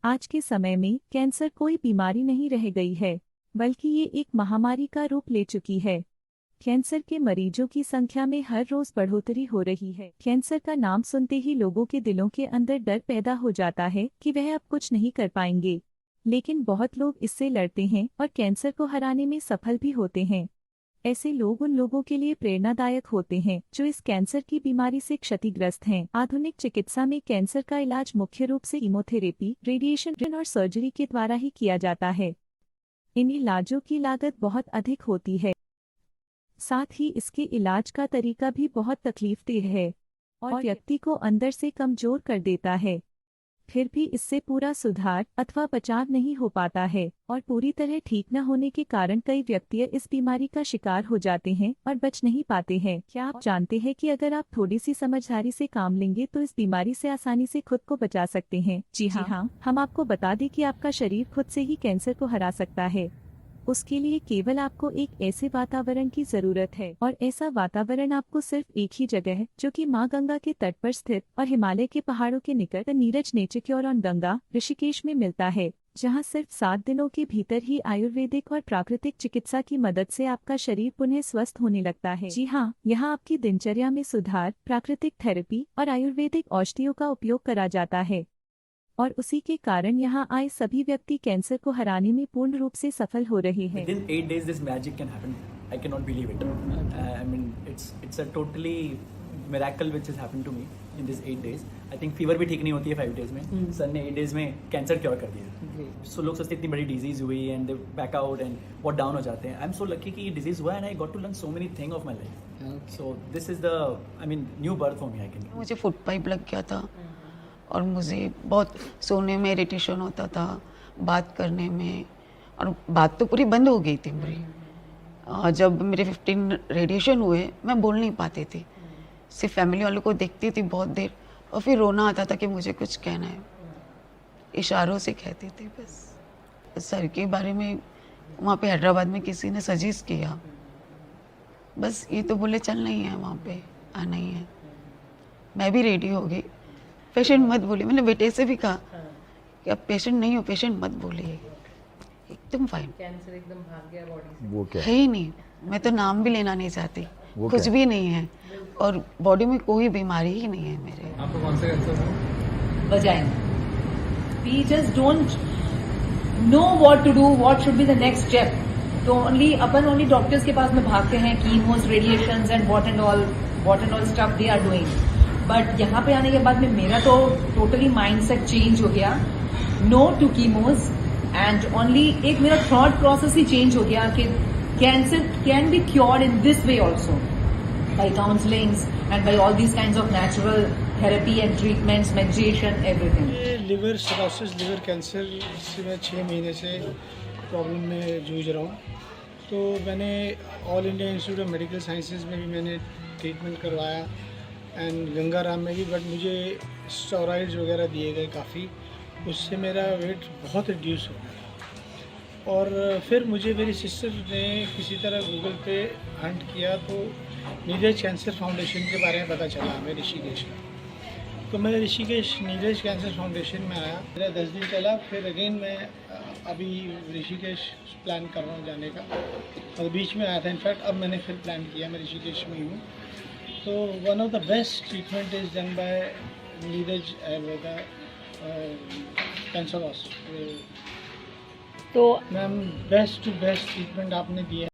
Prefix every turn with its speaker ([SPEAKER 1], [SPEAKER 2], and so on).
[SPEAKER 1] आज के समय में कैंसर कोई बीमारी नहीं रह गई है, बल्कि ये एक महामारी का रूप ले चुकी है। कैंसर के मरीजों की संख्या में हर रोज बढ़ोतरी हो रही है। कैंसर का नाम सुनते ही लोगों के दिलों के अंदर डर पैदा हो जाता है कि वह अब कुछ नहीं कर पाएंगे। लेकिन बहुत लोग इससे लड़ते हैं और कैंसर को हराने में सफल भी होते हैं। ऐसे लोग उन लोगों के लिए प्रेरणादायक होते हैं जो इस कैंसर की बीमारी से क्षतिग्रस्त हैं। आधुनिक चिकित्सा में कैंसर का इलाज मुख्य रूप से कीमोथेरेपी, रेडिएशन और सर्जरी के द्वारा ही किया जाता है। इन इलाजों की लागत बहुत अधिक होती है, साथ ही इसके इलाज का तरीका भी बहुत तकलीफदेह है और व्यक्ति को अंदर से कमजोर कर देता है। फिर भी इससे पूरा सुधार अथवा बचाव नहीं हो पाता है और पूरी तरह ठीक न होने के कारण कई व्यक्ति इस बीमारी का शिकार हो जाते हैं और बच नहीं पाते हैं। क्या आप जानते हैं कि अगर आप थोड़ी सी समझदारी से काम लेंगे तो इस बीमारी से आसानी से खुद को बचा सकते हैं? जी हाँ, हम आपको बता दें कि आपका शरीर खुद से ही कैंसर को हरा सकता है। उसके लिए केवल आपको एक ऐसे वातावरण की जरूरत है और ऐसा वातावरण आपको सिर्फ एक ही जगह है जो कि माँ गंगा के तट पर स्थित और हिमालय के पहाड़ों के निकट नीरज नेचर ऑन गंगा ऋषिकेश में मिलता है, जहाँ सिर्फ 7 दिनों के भीतर ही आयुर्वेदिक और प्राकृतिक चिकित्सा की मदद से आपका शरीर पुनः स्वस्थ होने लगता है। जी हाँ, यहाँ आपकी दिनचर्या में सुधार, प्राकृतिक थेरेपी और आयुर्वेदिक औषधियों का उपयोग करा जाता है और उसी के कारण यहाँ आए सभी व्यक्ति कैंसर को हराने में पूर्ण रूप से सफल हो रहे हैं।
[SPEAKER 2] Within 8 days this magic can happen. I cannot believe it. I mean it's a totally miracle which has happened to me in these 8 days. I think fever भी ठीक नहीं होती है 5 days में। सर ने 8 days में कैंसर क्योर कर दिया। So लोग सोचते इतनी बड़ी डिजीज हुई and they back out and बहुत डाउन हो जाते हैं। I'm so lucky कि ये डिजीज हुआ and I got to learn so many things of my life. So this is the new birth for me I can.
[SPEAKER 3] मुझे foot pipe लग गया था और मुझे बहुत सोने में इरिटेशन होता था, बात करने में, और बात तो पूरी बंद हो गई थी मेरी। जब मेरे 15 रेडिएशन हुए मैं बोल नहीं पाती थी, सिर्फ फैमिली वालों को देखती थी बहुत देर और फिर रोना आता था कि मुझे कुछ कहना है, इशारों से कहती थी बस। सर के बारे में वहाँ पे हैदराबाद में किसी ने सजेस्ट किया, बस ये तो बोले चलना ही है, वहाँ पे आना ही है। मैं भी रेडी हो गई। पेशेंट मत बोलिए, मैंने बेटे से भी कहा कि अब पेशेंट नहीं हो, पेशेंट मत बोलिए, एकदम फाइन।
[SPEAKER 4] कैंसर एकदम भाग गया बॉडी से।
[SPEAKER 5] वो क्या
[SPEAKER 3] है ही नहीं, मैं तो नाम भी लेना नहीं चाहती, कुछ
[SPEAKER 5] क्या?
[SPEAKER 3] भी नहीं है और बॉडी में कोई बीमारी ही नहीं है मेरे।
[SPEAKER 6] आपको कौन सा कैंसर था?
[SPEAKER 4] Vagina. We just don't know what to do, what should be the next step. तो only डॉक्टर्स के पास में भागते हैं, chemos, radiations and what and all stuff they are doing. But यहाँ पे आने के बाद में मेरा तो टोटली माइंडसेट चेंज हो गया, no to chemos and only एक मेरा थॉट प्रोसेस ही चेंज हो गया कि cancer can be cured in this way also by counsellings and by all these kinds of natural therapy and treatments, meditation, everything.
[SPEAKER 7] Liver cirrhosis, liver cancer से मैं 6 महीने से प्रॉब्लम में जूझ रहा हूँ। तो मैंने all India institute of medical sciences में भी मैंने ट्रीटमेंट करवाया एंड गंगाराम में भी, बट मुझे स्टेरॉइड्स वगैरह दिए गए काफ़ी, उससे मेरा वेट बहुत रिड्यूस हो गया। और फिर मुझे मेरी सिस्टर ने किसी तरह गूगल पे हंट किया तो नीरज कैंसर फाउंडेशन के बारे में पता चला हमें ऋषिकेश का। तो मैं ऋषिकेश नीरज कैंसर फाउंडेशन में आया, मेरा 10 दिन चला, फिर अगेन मैं अभी ऋषिकेश प्लान कर रहा हूँ जाने का, और बीच में आया था इनफैक्ट, अब मैंने फिर प्लान किया, मैं ऋषिकेश में हूँ। So one of the best treatment is done by Neeraj Ayurveda Cancer Hospital. तो ma'am best to best treatment आपने दिया।